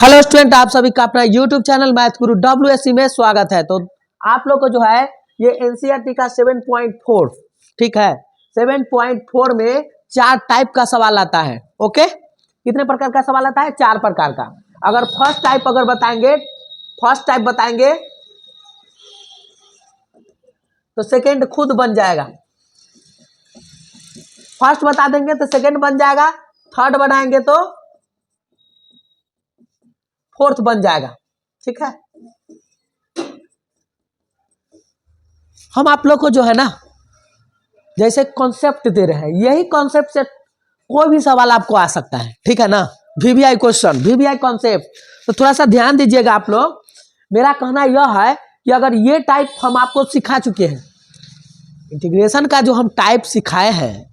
Hello student, आप सभी का अपना यूट्यूब चैनल मैथ गुरु WSC में स्वागत है। तो आप लोग को जो है ये एनसीईआरटी का 7.4 ठीक है, 7.4 में 4 टाइप का सवाल आता है। ओके, कितने प्रकार का सवाल आता है? 4 प्रकार का। अगर फर्स्ट टाइप बताएंगे तो सेकंड खुद बन जाएगा। फर्स्ट बता देंगे तो सेकंड बन जाएगा, थर्ड बनाएंगे तो फोर्थ बन जाएगा। ठीक है, हम आप लोग को जो है ना जैसे कॉन्सेप्ट दे रहे हैं, यही कॉन्सेप्ट से कोई भी सवाल आपको आ सकता है। ठीक है ना, VBI क्वेश्चन, VBI कॉन्सेप्ट। तो थोड़ा सा ध्यान दीजिएगा आप लोग। मेरा कहना यह है कि अगर ये टाइप हम आपको सिखा चुके हैं, इंटीग्रेशन का जो हम टाइप सिखाए हैं,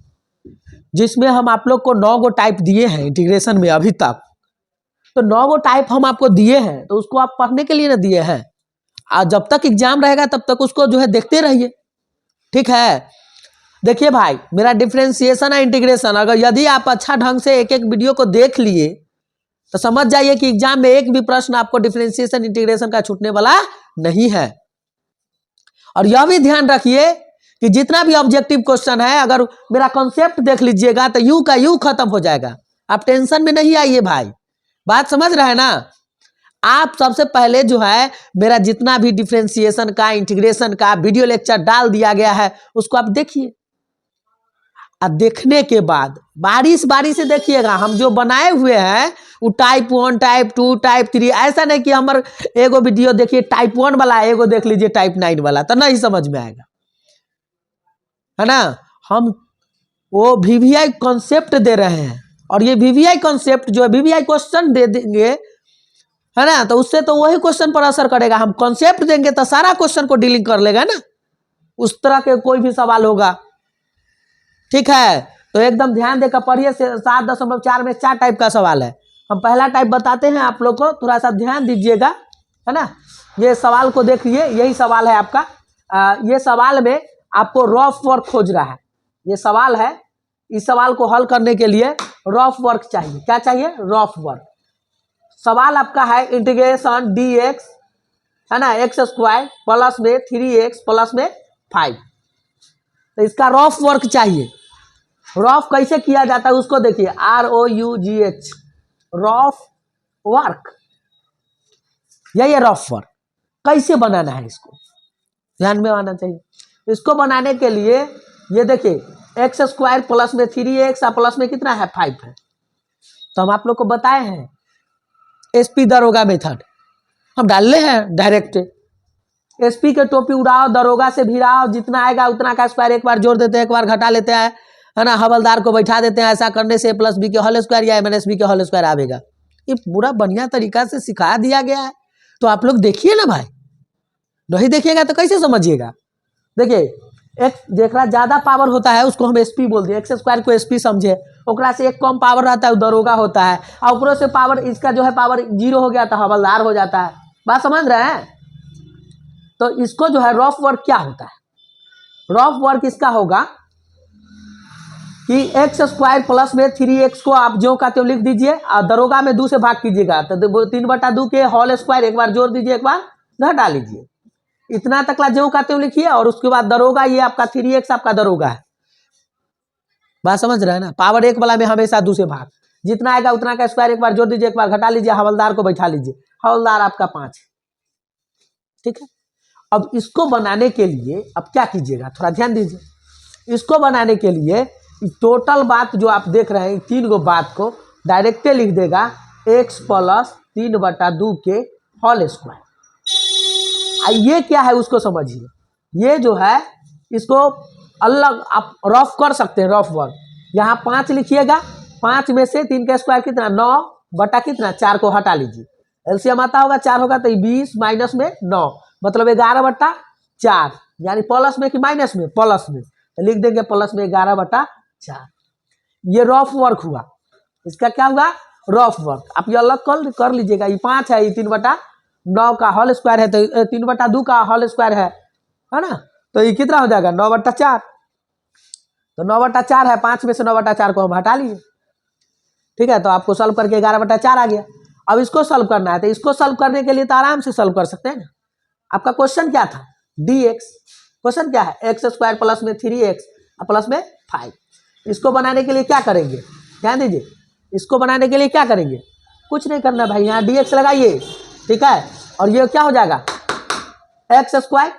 जिसमें हम आप लोग को 9 गो टाइप दिए हैं इंटीग्रेशन में अभी तक, तो 9 गो टाइप हम आपको दिए हैं, तो उसको आप पढ़ने के लिए ना दिए हैं। और जब तक एग्जाम रहेगा तब तक उसको जो है देखते रहिए। ठीक है, देखिए भाई, मेरा डिफरेंशिएशन है इंटीग्रेशन, अगर यदि आप अच्छा ढंग से एक एक वीडियो को देख लिए तो समझ जाइए कि एग्जाम में एक भी प्रश्न आपको डिफरेंशिएशन इंटीग्रेशन का छूटने वाला नहीं है। और यह भी ध्यान रखिए कि जितना भी ऑब्जेक्टिव क्वेश्चन है, अगर मेरा कॉन्सेप्ट देख लीजिएगा तो यूं का यूं खत्म हो जाएगा। आप टेंशन में नहीं आइए भाई, बात समझ रहे हैं ना। आप सबसे पहले जो है मेरा जितना भी डिफरेंशिएशन का, इंटीग्रेशन का वीडियो लेक्चर डाल दिया गया है, उसको आप देखिए। अब देखने के बाद बारी से देखिएगा। हम जो बनाए हुए हैं वो टाइप 1, टाइप 2, टाइप 3, ऐसा नहीं कि हमारे एगो वीडियो देखिए टाइप 1 वाला, एगो देख लीजिए टाइप 9 वाला, तो नहीं समझ में आएगा, है ना। हम वो VBI कॉन्सेप्ट दे रहे हैं, और ये VBI कॉन्सेप्ट जो है VBI क्वेश्चन दे देंगे, है ना, तो उससे तो वही क्वेश्चन पर असर करेगा। हम कॉन्सेप्ट देंगे तो सारा क्वेश्चन को डीलिंग कर लेगा ना, उस तरह के कोई भी सवाल होगा। ठीक है, तो एकदम ध्यान देकर पढ़िए। 7.4 में 4 टाइप का सवाल है। हम पहला टाइप बताते हैं आप लोग को, थोड़ा सा ध्यान दीजिएगा, है ना। ये सवाल को देखिए, यही सवाल है आपका। ये सवाल में आपको रफ वर्क खोज रहा है। ये सवाल है, इस सवाल को हल करने के लिए रफ वर्क चाहिए। क्या चाहिए? Rough work. सवाल आपका है इंटीग्रेशन dx, है ना, x² प्लस में 3x प्लस में 5। तो इसका रफ वर्क चाहिए। रफ कैसे किया जाता है उसको देखिए, ROUGH, रफ वर्क, यही है रफ वर्क। कैसे बनाना है इसको ध्यान में आना चाहिए। इसको बनाने के लिए ये देखिए, x² प्लस में 3x और प्लस में कितना है? 5 है। तो हम आप लोग को बताए हैं SP दरोगा मेथड, हम डाल रहे हैं डायरेक्ट। SP के टोपी उड़ाओ, दरोगा से भिड़ाओ, जितना आएगा उतना का स्क्वायर एक बार जोड़ देते हैं, एक बार घटा लेते हैं, है ना। हवलदार को बैठा देते हैं। ऐसा करने से A+B के होल स्क्वायर या -B के होल स्क्वायर आएगा। ये पूरा बढ़िया तरीका से सिखा दिया गया है, तो आप लोग देखिए ना भाई। नहीं देखिएगा तो कैसे समझिएगा। देखिए, एक जेकरा ज्यादा पावर होता है उसको हम SP बोल दिए, x² को SP समझे। ओकरा से एक कम पावर रहता है वो दरोगा होता है, और ऊपर से पावर, इसका जो है पावर 0 हो गया तो हवलदार हो जाता है। बात समझ रहे हैं। तो इसको जो है रफ वर्क क्या होता है? रफ वर्क इसका होगा कि x² प्लस में 3x को आप जो का त्यों लिख दीजिए, और दरोगा में 2 से भाग कीजिएगा, तो 3/2 के होल स्क्वायर एक बार जोड़ दीजिए, एक बार घटा लीजिए। इतना तकला जो का त्यों लिखिए, और उसके बाद दरोगा, ये आपका 3x आपका दरोगा है। बात समझ रहे हैं ना। पावर 1 वाला में हमेशा 2 से भाग, जितना आएगा उतना का स्क्वायर एक बार जोड़ दीजिए, एक बार घटा लीजिए, हवलदार को बैठा लीजिए। हवलदार आपका 5 है। ठीक है, अब इसको बनाने के लिए अब क्या कीजिएगा, थोड़ा ध्यान दीजिए। इसको बनाने के लिए टोटल बात जो आप देख रहे हैं, 3 गो बात को डायरेक्टे लिख देगा, x प्लस 3/2 के होल स्क्वायर। ये क्या है उसको समझिए। ये जो है इसको अलग आप रफ कर सकते हैं, रफ वर्क। यहाँ 5 लिखिएगा, 5 में से 3 का स्क्वायर कितना? 9 बटा कितना? 4 को हटा लीजिए, एलसीएम आता होगा 4 होगा, तो 20 माइनस में 9 मतलब 11/4, यानी प्लस में कि माइनस में? प्लस में। तो लिख देंगे प्लस में 11/4। ये रफ वर्क हुआ। इसका क्या हुआ? Rough work. आप ये अलग कर लीजिएगा। ये 5 है, ये 3/9 का होल स्क्वायर है, तो 3/2 का होल स्क्वायर है ना। तो ये कितना हो जाएगा? 9/4। तो 9/4 है, 5 में से 9/4 को हम हटा लिए। ठीक है, तो आपको सॉल्व करके 11/4 आ गया। अब इसको सॉल्व करना है, तो इसको सॉल्व करने के लिए तो आराम से सॉल्व कर सकते हैं ना। आपका क्वेश्चन क्या था, dx। क्वेश्चन क्या है, एक्स स्क्वायर प्लस में 3x प्लस में 5। इसको बनाने के लिए क्या करेंगे, ध्यान दीजिए, इसको बनाने के लिए क्या करेंगे, कुछ नहीं करना भाई, यहाँ dx लगाइए, ठीक है। और ये क्या हो जाएगा, एक्स स्क्वायर,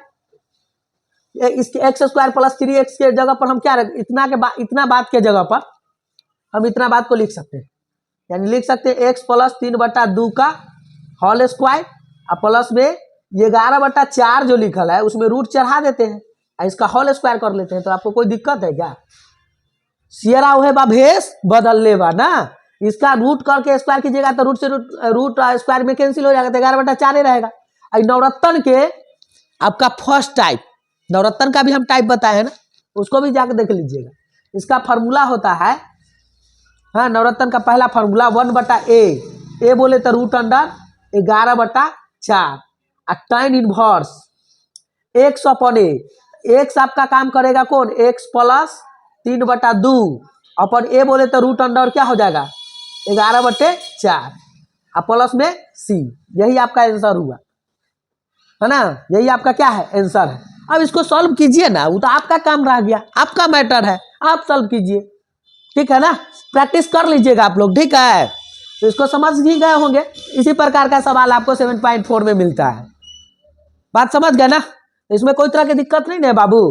इसके एक्स स्क्वायर प्लस 3x के जगह पर हम क्या रख, इतना बात के जगह पर हम इतना बात को लिख सकते हैं, यानी लिख सकते हैं x प्लस 3/2 का होल स्क्वायर और प्लस में ये 11/4 जो लिखल है उसमें रूट चढ़ा देते हैं और इसका होल स्क्वायर कर लेते हैं। तो आपको कोई दिक्कत है क्या, सियरा हुए बा भेस बदल ले बा ना, इसका रूट करके स्क्वायर कीजिएगा तो रूट से रूट स्क्वायर में कैंसिल हो जाएगा, तो 11/4 ही रहेगा। नवरत्न के आपका फर्स्ट टाइप, नवरत्न का भी हम टाइप बताए हैं ना, उसको भी जाकर देख लीजिएगा। इसका फार्मूला होता है, हाँ, नवरत्न का पहला फार्मूला 1/a बोले तो रूट अंडर 11/4 और tan inverse x upon a। x आपका काम करेगा कौन, x प्लस 3/2 अपन a बोले तो रूट अंडर क्या हो जाएगा 11/4 और प्लस में c। यही आपका आंसर हुआ है ना, यही आपका क्या है आंसर है। अब इसको सॉल्व कीजिए ना, वो तो आपका काम रह गया, आपका मैटर है, आप सॉल्व कीजिए, ठीक है ना। प्रैक्टिस कर लीजिएगा आप लोग, ठीक है। तो इसको समझ ही गए होंगे, इसी प्रकार का सवाल आपको 7.4 में मिलता है, बात समझ गए ना। इसमें कोई तरह की दिक्कत नहीं है बाबू,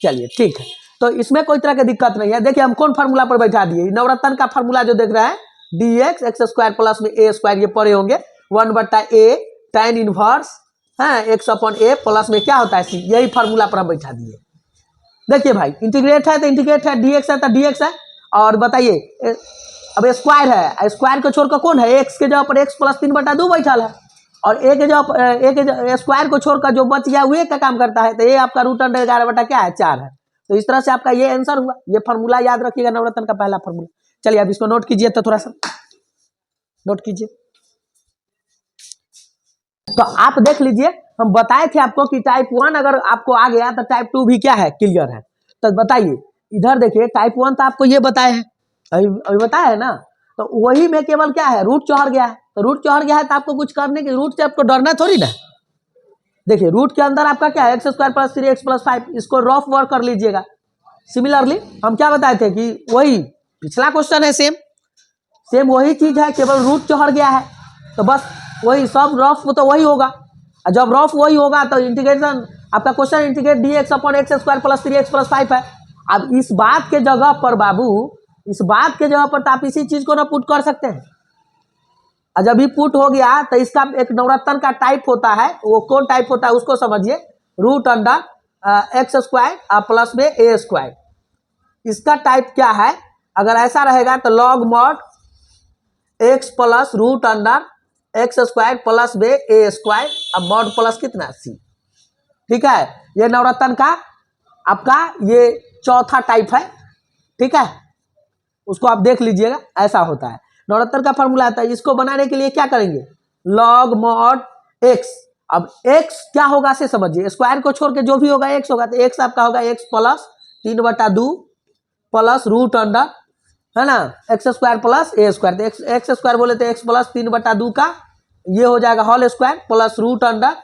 चलिए ठीक है। तो इसमें कोई तरह की दिक्कत नहीं है। देखिए हम कौन फार्मूला पर बैठा दिए, नवरत्न का फार्मूला जो देख रहे हैं dx एक्स स्क्वायर प्लस में a स्क्वायर, ये पढ़े होंगे 1/a tan इनवर्स, हाँ, x अपॉन a प्लस में क्या होता है c, यही फार्मूला पर हम बैठा दिए। देखिए भाई इंटीग्रेट है तो इंटीग्रेट है, dx है तो dx है। और बताइए अब स्क्वायर है, स्क्वायर को छोड़कर कौन है, x के जगह पर x प्लस 3/2 बैठल है, और a के जगह स्क्वायर को छोड़कर जो बच गया वो a का काम करता है, तो ये आपका रूट अंडर 11/4 है। तो इस तरह से आपका ये आंसर हुआ। ये फार्मूला याद रखिएगा, नवरत्न का पहला फार्मूला। चलिए अब इसको नोट कीजिए, तो थोड़ा सा नोट कीजिए। तो आप देख लीजिए, हम बताए थे आपको कि टाइप 1 अगर आपको आ गया तो टाइप 2 भी क्या है, क्लियर है। तो बताइए इधर देखिए, टाइप 1 तो आपको ये बताए हैं, अभी बताया है ना, तो वही में केवल क्या है, रूट चढ़ गया है। तो रूट चढ़ गया है तो आपको कुछ करने की, रूट से आपको डरना थोड़ी ना। देखिए रूट के अंदर आपका क्या है, x square plus 3x plus 5, इसको रफ वर्क कर लीजिएगा। सिमिलरली हम क्या बताए थे कि वही पिछला क्वेश्चन है, सेम वही चीज है, केवल रूट चढ़ गया है, तो बस वही सब रफ तो वही होगा। और जब रफ वही होगा तो इंटीग्रेशन आपका question integrate dx upon x square plus 3x plus 5 है। अब इस बात के जगह पर बाबू, इस बात के जगह पर तो आप इसी चीज को ना पुट कर सकते हैं। और जब भी पुट हो गया तो इसका एक नवरत्न का टाइप होता है, वो कौन टाइप होता है उसको समझिए, root under x square plus में a स्क्वायर। इसका टाइप क्या है, अगर ऐसा रहेगा तो log mod x plus root under x square plus में a स्क्वायर, अब मॉड प्लस कितना c, ठीक है। ये नवरत्न का आपका ये चौथा टाइप है, ठीक है, उसको आप देख लीजिएगा, ऐसा होता है। नवरत्न का फॉर्मूला आता है, इसको बनाने के लिए क्या करेंगे, लॉग मॉड x। अब x क्या होगा से समझिए, स्क्वायर को छोड़ के जो भी होगा x होगा, तो x आपका होगा x plus 3/2 plus root under, है ना, x square plus a square. तो एक्स स्क्वायर बोले तो x प्लस 3/2 का ये हो जाएगा whole square plus root under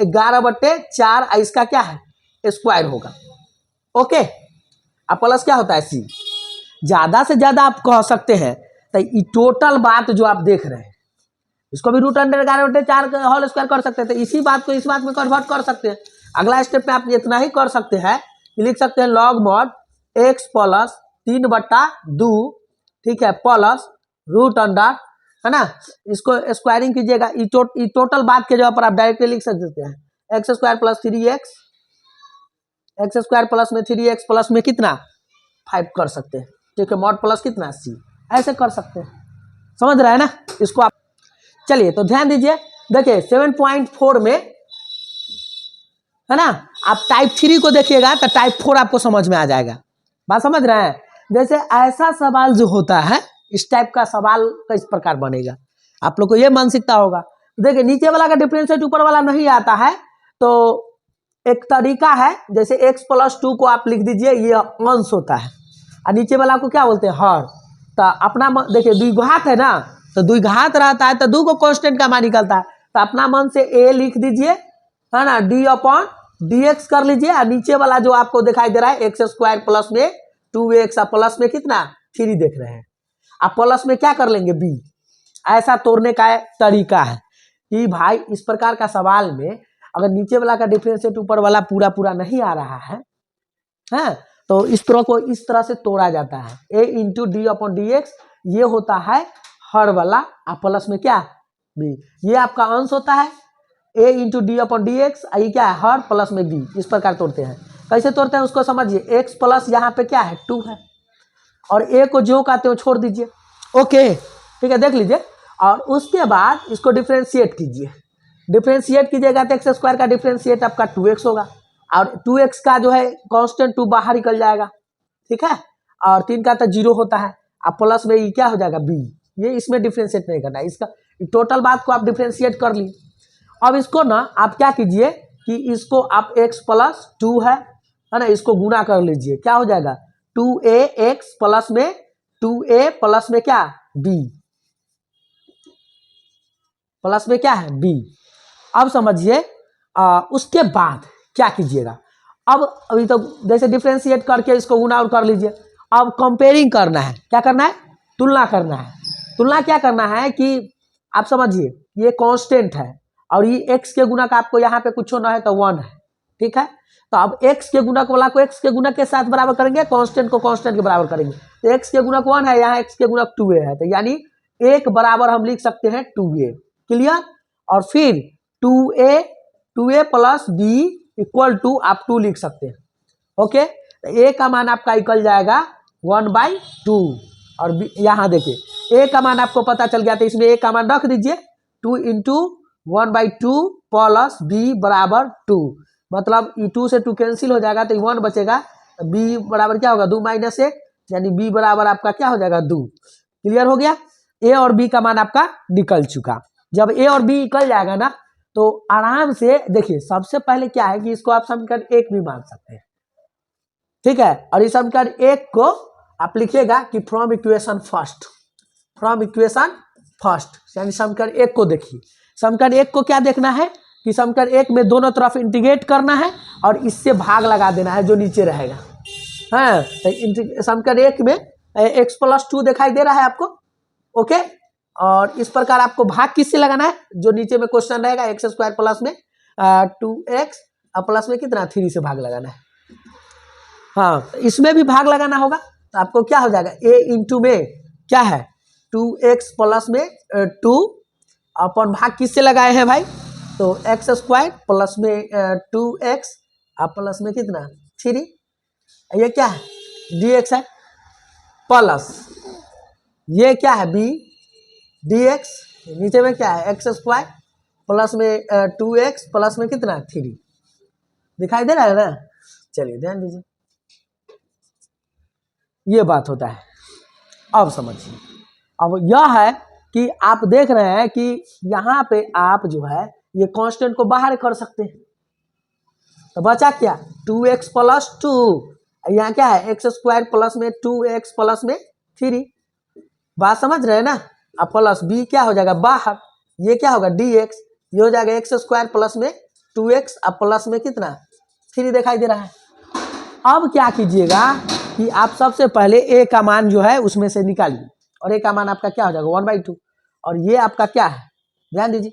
11/4, इसका क्या है स्क्वायर होगा, ओके। अब प्लस क्या होता है c। ज्यादा से ज्यादा आप कह सकते हैं तो ये टोटल बात जो आप देख रहे हैं, इसको भी रूट अंडर 11/4 होल स्क्वायर कर सकते हैं, तो इसी बात को इस बात में कन्वर्ट कर सकते हैं। अगला स्टेप में आप इतना ही कर सकते हैं कि लिख सकते हैं लॉग मॉड x प्लस 3/2, ठीक है, प्लस रूट अंडर, है ना, इसको स्क्वायरिंग कीजिएगा, ये टोटल बात के जगह पर आप डायरेक्टली लिख सकते हैं x square plus 3x, x square plus में 3x प्लस में कितना 5 कर सकते हैं, ठीक है, मॉड प्लस कितना c, ऐसे कर सकते हैं, समझ रहे हैं ना इसको आप। चलिए तो ध्यान दीजिए, देखिए 7.4 में, है ना, आप टाइप 3 को देखिएगा तो टाइप 4 आपको समझ में आ जाएगा, बात समझ रहे हैं। जैसे ऐसा सवाल जो होता है, इस टाइप का सवाल किस प्रकार बनेगा, आप लोग को ये मानसिकता होगा। देखिए नीचे वाला का डिफरेंशिएट ऊपर वाला नहीं आता है, तो एक तरीका है, जैसे x प्लस 2 को आप लिख दीजिए, ये अंश होता है, और नीचे वाला को क्या बोलते हैं हर। तो अपना देखिए द्विघात है ना, तो द्विघात रहता है तो दो को कांस्टेंट का मान निकलता है। तो अपना मन से ए लिख दीजिए, है ना, डी अपॉन डी एक्स कर लीजिए, और नीचे वाला जो आपको दिखाई दे रहा है एक्स स्क्वायर प्लस में 2x, प्लस में कितना 3 देख रहे हैं, आप प्लस में क्या कर लेंगे बी। ऐसा तोड़ने का तरीका है कि भाई इस प्रकार का सवाल में अगर नीचे वाला का डिफरेंशिएट ऊपर वाला पूरा पूरा नहीं आ रहा है, तो इस तरह को इस तरह से तोड़ा जाता है। a into D upon D x ये होता है हर वाला, आप प्लस में क्या बी, ये आपका अंश होता है a into D upon D x, ये क्या है हर प्लस में बी। इस प्रकार तोड़ते हैं। कैसे तोड़ते हैं उसको समझिए। x प्लस यहाँ पे क्या है 2 है, और a को जो का त्यों छोड़ दीजिए। ओके ठीक है, देख लीजिए। और उसके बाद इसको डिफ्रेंशिएट कीजिए, डिफ्रेंशिएट कीजिएगा तो एक्स स्क्वायर का डिफ्रेंशिएट आपका 2x होगा, और 2x का जो है कांस्टेंट 2 बाहर निकल जाएगा, ठीक है, और 3 का तो 0 होता है, अब प्लस में ये क्या हो जाएगा b। ये इसमें डिफ्रेंशिएट नहीं करना है, इसका टोटल बात को आप डिफ्रेंशिएट कर लिए। अब इसको ना आप क्या कीजिए कि इसको आप x प्लस 2 है ना, इसको गुना कर लीजिए, क्या हो जाएगा 2ax प्लस में 2a प्लस में क्या b, प्लस में क्या है b। अब समझिए उसके बाद क्या कीजिएगा, अब अभी तो जैसे डिफ्रेंशिएट करके इसको गुना और कर लीजिए। अब कंपेयरिंग करना है, क्या करना है तुलना करना है। तुलना क्या करना है कि आप समझिए ये कांस्टेंट है और ये x के गुणक आपको यहाँ पे कुछ ना है तो 1 है, ठीक है। तो अब x के गुणक वाला को x के गुणक के साथ बराबर करेंगे, कांस्टेंट को कांस्टेंट के बराबर करेंगे। तो x के गुणक 1 है, यहाँ x के गुणक 2a है, तो यानी एक बराबर हम लिख सकते हैं 2a, क्लियर। और फिर 2a plus b equal to आप 2 लिख सकते हैं, ओके। तो a का मान आपका निकल जाएगा 1/2, और यहाँ देखिए a का मान आपको पता चल गया, तो इसमें a का मान रख दीजिए 2 इंटू 1/2 प्लस b बराबर 2, मतलब 2 से 2 कैंसिल हो जाएगा तो 1 बचेगा, b बराबर क्या होगा 2 माइनस 1, यानी b बराबर आपका क्या हो जाएगा 2। क्लियर हो गया, a और b का मान आपका निकल चुका। जब a और b निकल जाएगा ना तो आराम से देखिए, सबसे पहले क्या है कि इसको आप समीकरण 1 भी मान सकते हैं, ठीक है। और इस समीकरण 1 को आप लिखिएगा कि from equation first, from equation first, यानी समीकरण 1 को देखिए। समीकरण 1 को क्या देखना है कि समीकरण 1 में दोनों तरफ इंटीग्रेट करना है और इससे भाग लगा देना है जो नीचे रहेगा, है। तो समीकरण 1 में x प्लस 2 दिखाई दे रहा है आपको, ओके। और इस प्रकार आपको भाग किससे लगाना है, जो नीचे में क्वेश्चन रहेगा एक्स स्क्वायर प्लस में 2x और प्लस में कितना 3 से भाग लगाना है। हाँ, इसमें भी भाग लगाना होगा, तो आपको क्या हो जाएगा a इंटू में क्या है 2x प्लस में 2 अपन भाग किससे लगाए हैं भाई, तो एक्स स्क्वायर प्लस में 2x और प्लस में कितना 3, ये क्या है dx है, प्लस ये क्या है b dx, नीचे में क्या है एक्स स्क्वायर प्लस में 2x प्लस में कितना 3, दिखाई दे रहा है ना। चलिए ध्यान दीजिए, ये बात होता है। अब समझिए, अब यह है कि आप देख रहे हैं कि यहाँ पे आप जो है ये कांस्टेंट को बाहर कर सकते हैं, तो बचा क्या 2x प्लस 2, यहाँ क्या है एक्स स्क्वायर प्लस में 2x प्लस में 3, बात समझ रहे हैं ना। अब प्लस b क्या हो जाएगा बाहर, ये क्या होगा dx, ये हो जाएगा एक्स स्क्वायर प्लस में 2x अब प्लस में कितना 3 दिखाई दे रहा है। अब क्या कीजिएगा कि आप सबसे पहले a का मान जो है उसमें से निकालिए, और a का मान आपका क्या हो जाएगा 1/2, और ये आपका क्या है ध्यान दीजिए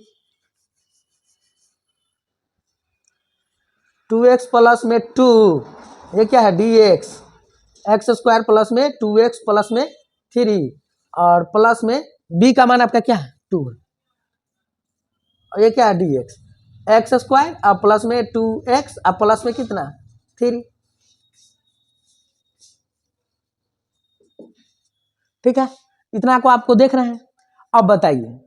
2x प्लस में 2, ये क्या है dx, एक्स स्क्वायर प्लस में 2x प्लस में 3, और प्लस में b का मान आपका क्या है 2 है, और ये क्या है dx, एक्स स्क्वायर और प्लस में 2x और प्लस में कितना 3, ठीक है। इतना को आपको देख रहे हैं। अब बताइए,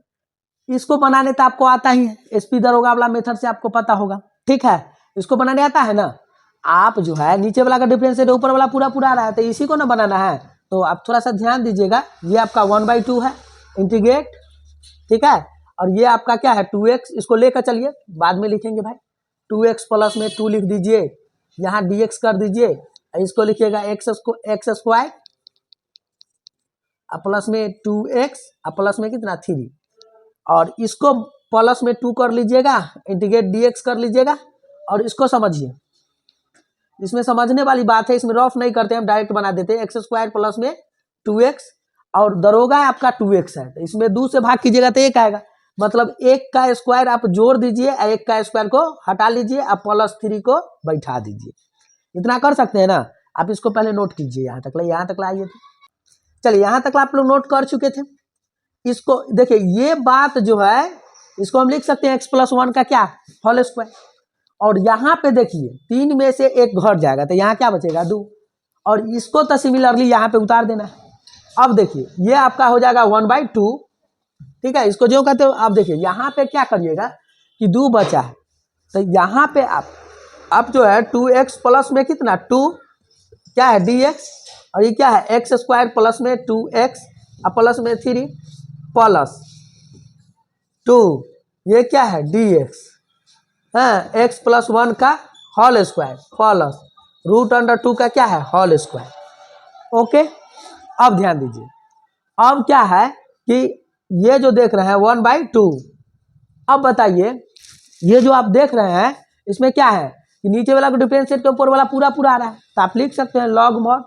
इसको बनाने तो आपको आता ही है, एसपी दरोगा वाला मेथड से आपको पता होगा, ठीक है। इसको बनाने आता है ना, आप जो है नीचे वाला का डिफरेंशिएट ऊपर वाला पूरा पूरा आ रहा है, तो इसी को ना बनाना है। तो आप थोड़ा सा ध्यान दीजिएगा, ये आपका 1/2 है इंटीग्रेट, ठीक है। और ये आपका क्या है 2x, इसको लेकर चलिए बाद में लिखेंगे भाई, 2x प्लस में 2 लिख दीजिए, यहाँ dx कर दीजिए, इसको लिखिएगा एक्स स्क्वायर और प्लस में 2x और प्लस में कितना 3, और इसको प्लस में 2 कर लीजिएगा, इंटीग्रेट dx कर लीजिएगा, और इसको समझिए, इसमें समझने वाली बात है, इसमें रफ नहीं करते, हम डायरेक्ट बना देते हैं। x² प्लस में 2x और दरोगा है आपका 2x है, तो इसमें 2 से भाग कीजिएगा तो 1 आएगा, मतलब 1 का स्क्वायर आप जोड़ दीजिए और 1 का स्क्वायर को हटा लीजिए और +3 को बैठा दीजिए। इतना कर सकते हैं ना। आप इसको पहले नोट कीजिए, यहाँ तक लाइए। चलिए यहाँ तक आप लोग नोट कर चुके थे। इसको देखिए, ये बात जो है इसको हम लिख सकते हैं x+1 का क्या होल स्क्वायर, और यहाँ पे देखिए 3 में से 1 घट जाएगा तो यहाँ क्या बचेगा 2, और इसको तो सिमिलरली यहाँ पे उतार देना है। अब देखिए ये आपका हो जाएगा 1/2, ठीक है। इसको जो कहते हो, आप देखिए यहाँ पे क्या करिएगा कि 2 बचा है, तो यहाँ पे आप जो है 2x प्लस में कितना 2 क्या है dx, और ये क्या है x² प्लस में 2x और प्लस में 3 प्लस 2, ये क्या है dx, हाँ x+1 का होल स्क्वायर प्लस √2 का क्या है होल स्क्वायर। ओके, अब ध्यान दीजिए, अब क्या है कि ये जो देख रहे हैं 1/2, अब बताइए ये जो आप देख रहे हैं इसमें क्या है कि नीचे वाला को डिफरेंशिएट के ऊपर वाला पूरा आ रहा है, तो आप लिख सकते हैं log mod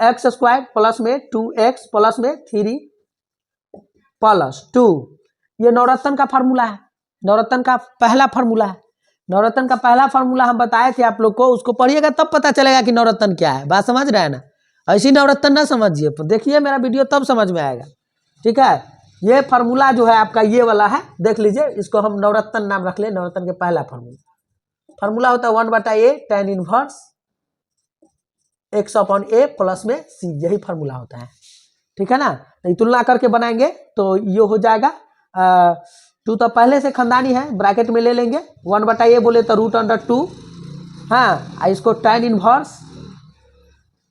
x² प्लस में 2x प्लस में 3 प्लस 2, ये नवरत्न का फार्मूला है, नवरत्न का पहला फार्मूला है। नवरत्न का पहला फार्मूला हम बताए थे आप लोग को, उसको पढ़िएगा तब पता चलेगा कि नवरत्न क्या है। बात समझ रहे हैं ना, ऐसी नवरत्न ना समझिए, देखिए मेरा वीडियो तब समझ में आएगा, ठीक है। ये फार्मूला जो है आपका ये वाला है, देख लीजिए, इसको हम नवरत्न नाम रख ले। नवरत्न के पहला फार्मूला होता है 1/a tan inverse x/a plus में c, यही फार्मूला होता है, ठीक है ना। तो तुलना करके बनाएंगे तो ये हो जाएगा 2 तो पहले से खानदानी है, ब्रैकेट में ले लेंगे, 1/a बोले तो √2, हाँ, इसको tan इनवर्स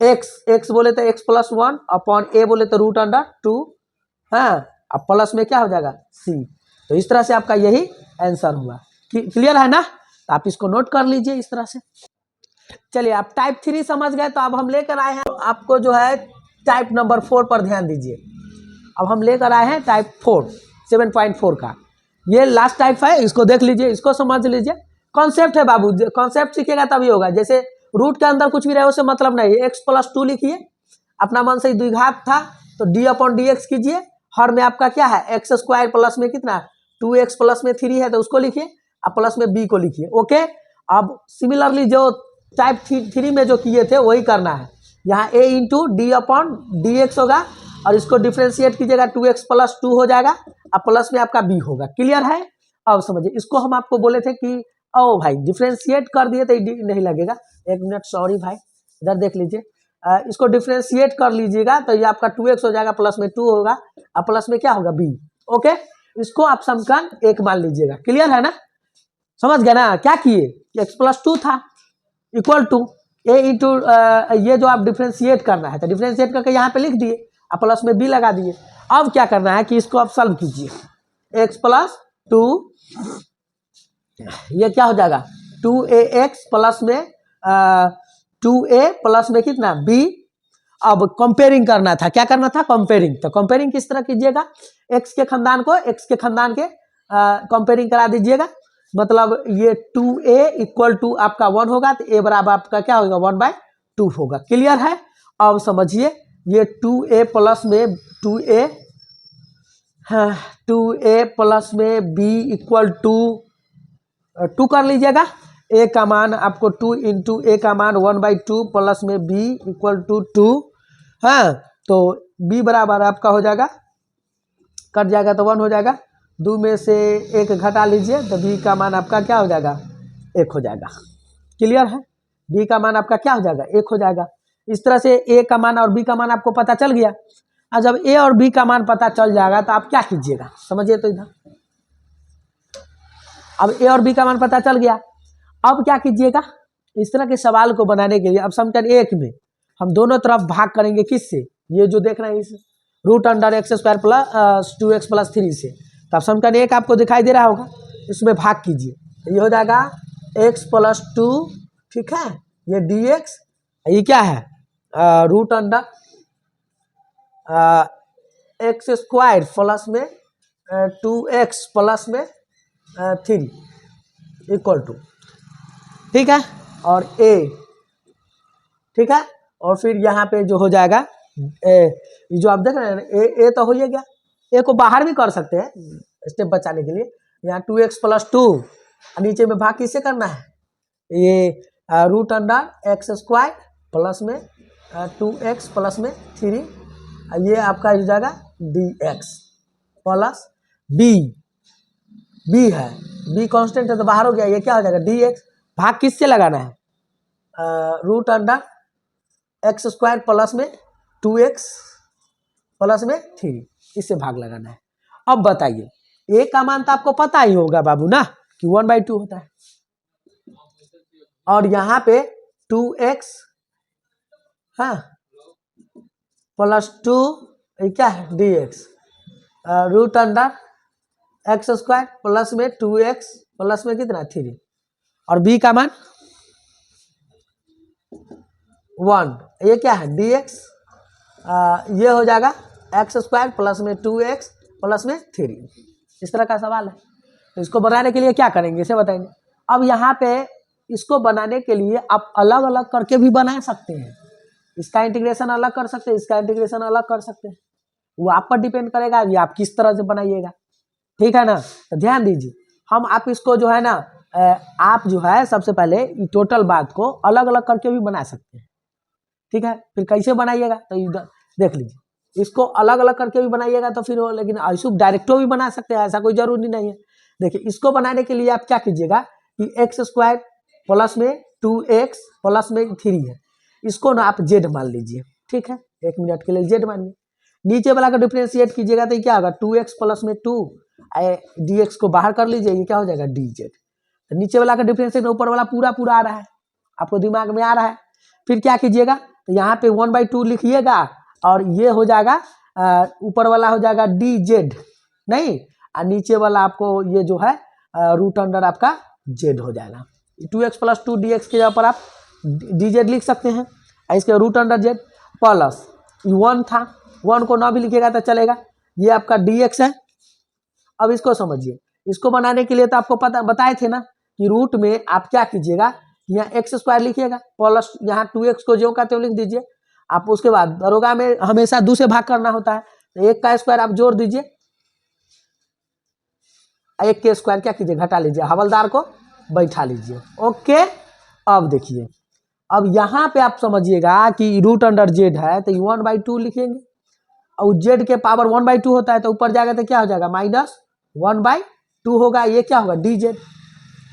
x बोले तो x+1 अपॉन a बोले तो √2, हाँ, अब प्लस में क्या हो जाएगा c। तो इस तरह से आपका यही आंसर हुआ। क्लियर है ना, तो आप इसको नोट कर लीजिए इस तरह से। चलिए आप टाइप 3 समझ गए, तो अब हम लेकर आए हैं आपको जो है टाइप नंबर 4 पर ध्यान दीजिए। अब हम लेकर आए हैं टाइप 4 7.4 का, ये लास्ट टाइप है, इसको देख लीजिए, इसको समझ लीजिए। कॉन्सेप्ट है बाबू, कॉन्सेप्ट सीखेगा तभी होगा। जैसे रूट के अंदर कुछ भी रहे उससे मतलब नहीं, x+2 लिखिए, अपना मन से द्विघात था तो d/dx कीजिए, हर में आपका क्या है x² प्लस में कितना 2x प्लस में 3 है तो उसको लिखिए, अब प्लस में b को लिखिए। ओके, अब सिमिलरली जो टाइप 3 में जो किए थे वही करना है। यहाँ a इंटू d/dx होगा, और इसको डिफ्रेंशिएट कीजिएगा 2x प्लस 2 हो जाएगा, अब प्लस में आपका b होगा। क्लियर है, अब समझिए, इसको हम आपको बोले थे कि ओ भाई डिफ्रेंशिएट कर दिए तो नहीं लगेगा, एक मिनट, सॉरी भाई, इधर देख लीजिए, इसको डिफ्रेंशिएट कर लीजिएगा तो ये आपका 2x हो जाएगा, प्लस में 2 होगा, अब प्लस में क्या होगा b। ओके, इसको आप समीकरण 1 मान लीजिएगा। क्लियर है ना, समझ गए ना, क्या किए, x+2 था इक्वल टू a इंटू ये जो आप डिफ्रेंशिएट करना है तो डिफ्रेंशिएट करके यहाँ पे लिख दिए, अब प्लस में b लगा दिए। अब क्या करना है कि इसको आप सॉल्व कीजिए, x+2 ये क्या हो जाएगा 2ax प्लस में 2a प्लस में कितना b। अब कंपेयरिंग करना था, क्या करना था कंपेयरिंग, तो कंपेयरिंग किस तरह कीजिएगा, x के खानदान को x के खानदान के कंपेयरिंग करा दीजिएगा, मतलब ये 2a इक्वल टू आपका 1 होगा तो a बराबर आपका क्या होगा 1/2 होगा। क्लियर है, अब समझिए ये 2a प्लस में 2a प्लस में b इक्वल टू 2 कर लीजिएगा, a का मान आपको 2 इंटू a का मान 1/2 प्लस में b इक्वल टू 2, हाँ, तो b बराबर आपका हो जाएगा, कट जाएगा तो 1 हो जाएगा, 2 में से 1 घटा लीजिए तो b का मान आपका क्या हो जाएगा 1 हो जाएगा। क्लियर है, b का मान आपका क्या हो जाएगा 1 हो जाएगा। इस तरह से a का मान और b का मान आपको पता चल गया। और जब a और b का मान पता चल जाएगा तो आप क्या कीजिएगा, समझिए, तो इधर अब a और b का मान पता चल गया, अब क्या कीजिएगा, इस तरह के सवाल को बनाने के लिए अब समीकरण 1 में हम दोनों तरफ भाग करेंगे, किससे, ये जो देख रहे हैं इस √x² प्लस 2x प्लस 3 से, तो अब समीकरण 1 आपको दिखाई दे रहा होगा, इसमें भाग कीजिए, तो ये हो जाएगा x+2, ठीक है, ये dx, ये क्या है √2 एक्स स्क्वायर प्लस में 2x प्लस में 3 इक्वल टू, ठीक है, और a, ठीक है, और फिर यहाँ पे जो हो जाएगा ये जो आप देख रहे हैं ए तो हो ही गया, ए को बाहर भी कर सकते हैं स्टेप बचाने के लिए। यहाँ 2x प्लस 2 नीचे में भाग किससे करना है, ये root under x square plus में 2x प्लस में 3, ये आपका हो जाएगा dx प्लस b है, b कांस्टेंट है तो बाहर हो गया, ये क्या हो जाएगा dx, भाग किससे लगाना है, root under x square plus में 2x प्लस में 3, इससे भाग लगाना है। अब बताइए ए का मान तो आपको पता ही होगा बाबू ना कि 1/2 होता है, और यहाँ पे 2x हाँ प्लस 2 क्या है dx root under x square plus में 2x प्लस में कितना 3, और b का मान 1, ये क्या है dx, ये हो जाएगा एक्स स्क्वायर प्लस में 2x प्लस में 3, इस तरह का सवाल है। तो इसको बनाने के लिए क्या करेंगे इसे बताएंगे। अब यहाँ पे इसको बनाने के लिए आप अलग अलग करके भी बना सकते हैं, इसका इंटीग्रेशन अलग कर सकते हैं, इसका इंटीग्रेशन अलग कर सकते हैं, वो आप पर डिपेंड करेगा ये आप किस तरह से बनाइएगा, ठीक है ना। तो ध्यान दीजिए, हम आप इसको जो है ना आप जो है सबसे पहले टोटल बात को अलग अलग करके भी बना सकते हैं, ठीक है। फिर कैसे बनाइएगा तो इधर देख लीजिए, इसको अलग अलग करके भी बनाइएगा तो फिर लेकिन ऐसे डायरेक्टो भी बना सकते हैं, ऐसा कोई जरूरी नहीं है। देखिए इसको बनाने के लिए आप क्या कीजिएगा कि एक्स स्क्वायर प्लस में 2x प्लस में 3 है, इसको ना आप जेड मान लीजिए, ठीक है, 1 मिनट के लिए जेड मानिए। नीचे वाला का डिफ्रेंशिएट कीजिएगा तो क्या होगा 2x प्लस में 2 dx को बाहर कर लीजिए, ये क्या हो जाएगा dz। तो नीचे वाला का डिफ्रेंशिएट ऊपर वाला पूरा पूरा आ रहा है, आपको दिमाग में आ रहा है। फिर क्या कीजिएगा तो यहाँ पे 1/2 लिखिएगा, और ये हो जाएगा ऊपर वाला हो जाएगा dz नहीं, और नीचे वाला आपको ये जो है रूट अंडर आपका z हो जाएगा। 2x प्लस 2 dx के जगह पर आप dz लिख सकते हैं, इसके रूट अंडर z प्लस 1 था, 1 को ना भी लिखिएगा तो चलेगा, ये आपका dx है। अब इसको समझिए, इसको बनाने के लिए तो आपको पता बताए थे ना कि रूट में आप क्या कीजिएगा, यहाँ एक्स स्क्वायर लिखिएगा प्लस यहाँ 2x को जो का त्यों लिख दीजिए। आप उसके बाद दरोगा में हमेशा 2 से भाग करना होता है, तो 1 का स्क्वायर आप जोड़ दीजिए, 1 के स्क्वायर क्या कीजिए घटा लीजिए, हवलदार को बैठा लीजिए, ओके। अब देखिए, अब यहाँ पे आप समझिएगा कि रूट अंडर जेड है तो 1/2 लिखेंगे, और जेड के पावर 1/2 होता है तो ऊपर जाएगा तो क्या हो जाएगा -1/2 होगा, ये क्या होगा dz,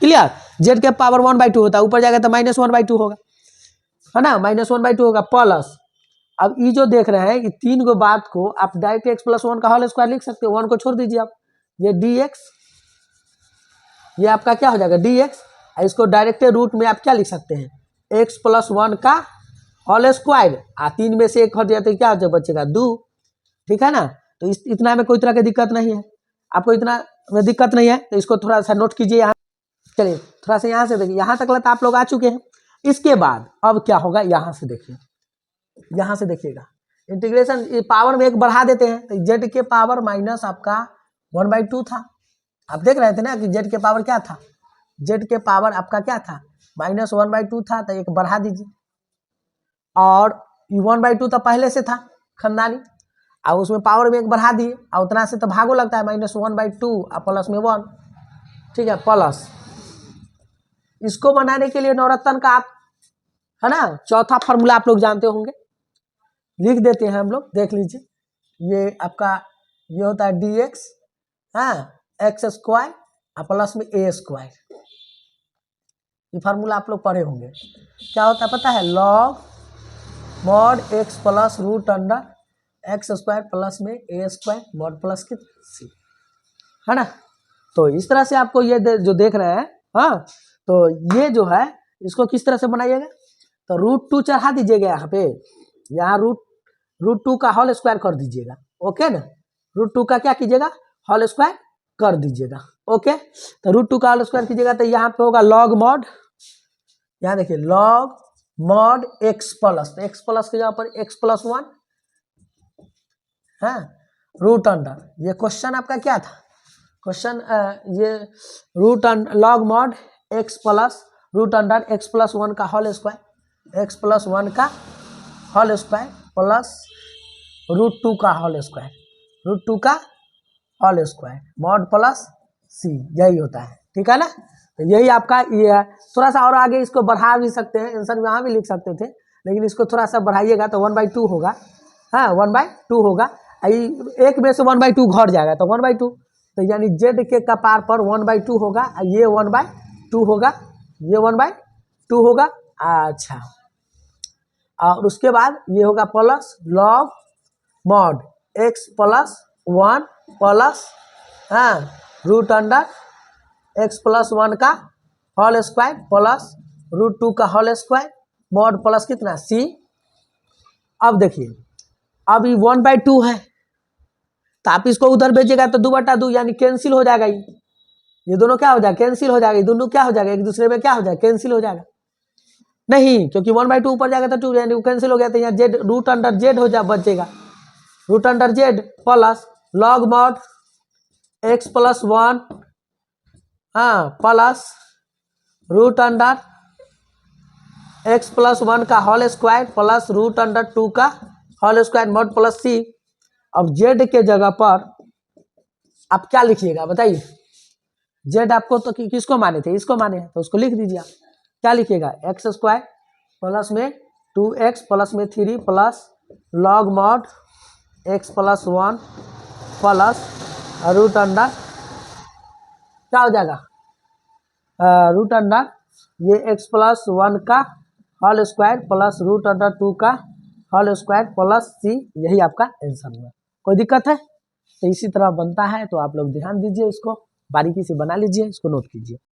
क्लियर। जेड के पावर 1/2 होता है, ऊपर जाएगा तो -1/2 होगा, है ना, -1/2 होगा प्लस। अब ये जो देख रहे हैं ये 3 गो बात को आप डायरेक्ट x प्लस 1 का होल स्क्वायर लिख सकते हो, 1 को छोड़ दीजिए आप, ये dx, ये आपका क्या हो जाएगा dx, इसको डायरेक्ट रूट में आप क्या लिख सकते हैं x प्लस 1 का होल स्क्वायर, 3 में से 1 हट जाए तो क्या हो बचेगा 2, ठीक है ना। तो इतना में कोई तरह की दिक्कत नहीं है, आपको इतना में दिक्कत नहीं है तो इसको थोड़ा सा नोट कीजिए यहाँ। चलिए थोड़ा सा यहाँ से देखिए, यहाँ तक तो आप लोग आ चुके हैं। इसके बाद अब क्या होगा, यहाँ से देखिए, यहाँ से देखिएगा इंटीग्रेशन पावर में 1 बढ़ा देते हैं तो जेड के पावर माइनस आपका 1/2 था, आप देख रहे थे ना कि जेड के पावर क्या था, जेड के पावर आपका क्या था -1/2 था, तो 1 बढ़ा दीजिए, और 1/2 तो पहले से था खानदानी, और उसमें पावर में 1 बढ़ा दिए, और उतना से तो भागो लगता है -1/2 और प्लस में 1, ठीक है, प्लस इसको बनाने के लिए नवरत्न का आप है ना चौथा फॉर्मूला आप लोग जानते होंगे, लिख देते हैं हम लोग, देख लीजिए, ये आपका ये होता है dx एक्स स्क्वायर प्लस में a स्क्वायर, ये फार्मूला आप लोग पढ़े होंगे। क्या होता है पता है, log mod x plus root under x square plus में a स्क्वायर मॉड प्लस की c, है ना। तो इस तरह से आपको ये जो देख रहे हैं, हाँ, तो ये जो है इसको किस तरह से बनाइएगा, तो √2 चढ़ा दीजिएगा यहाँ पे, यहाँ √2 का होल स्क्वायर कर दीजिएगा, ओके ना, √2 का क्या कीजिएगा होल स्क्वायर कर दीजिएगा, ओके। तो √2 का होल स्क्वायर कीजिएगा तो यहाँ पे होगा लॉग मॉड, यहाँ देखिए लॉग मॉड x प्लस, तो x प्लस के जगह पर x प्लस 1 है, रूट अंडर, ये क्वेश्चन आपका क्या था, क्वेश्चन ये root log mod x plus root under x plus 1 का होल स्क्वायर, एक्स प्लस 1 का होल स्क्वायर प्लस रूट 2 का होल स्क्वायर, रूट 2 का होल स्क्वायर मॉड प्लस सी, यही होता है, ठीक है ना। तो यही आपका ये है। थोड़ा सा और आगे इसको बढ़ा भी सकते हैं, आंसर यहाँ भी लिख सकते थे, लेकिन इसको थोड़ा सा बढ़ाइएगा तो 1/2 होगा, हाँ 1/2 होगा, एक में से 1/2 घट जाएगा तो 1/2, तो यानी जेड के कपार पर 1/2 होगा, ये 1/2 होगा, ये 1/2 होगा। अच्छा, और उसके बाद ये होगा plus log mod x plus 1 plus हाँ रूट अंडर एक्स प्लस 1 का होल स्क्वायर प्लस रूट 2 का होल स्क्वायर मॉड प्लस कितना सी। अब देखिए अब ये 1/2 है, तो आप इसको उधर भेजिएगा तो 2/2 यानी कैंसिल हो जाएगा, ये दोनों क्या हो जाएगा, कैंसिल हो जाएगा, ये दोनों क्या हो जाएगा, एक दूसरे में क्या हो जाएगा, कैंसिल हो जाएगा, नहीं क्योंकि 1/2 ऊपर जाएगा तो 2 यानी कैंसिल हो गया, तो यहाँ जेड रूट अंडर जेड हो जा बचेगा, root under z plus log mod x plus 1 हाँ plus root under x plus 1 का whole square plus root under 2 का whole square mod plus c. अब जेड के जगह पर आप क्या लिखिएगा बताइए, जेड आपको तो किसको माने थे, इसको माने हैं, तो उसको लिख दीजिए। आप क्या लिखिएगा, एक्स स्क्वायर प्लस में 2x प्लस में 3 plus log mod x plus 1 plus root under क्या हो जाएगा, रूट अंडर ये एक्स प्लस 1 का whole square plus root under 2 का होल स्क्वायर प्लस सी, यही आपका आंसर हुआ। कोई दिक्कत है, तो इसी तरह बनता है, तो आप लोग ध्यान दीजिए, इसको बारीकी से बना लीजिए, इसको नोट कीजिए।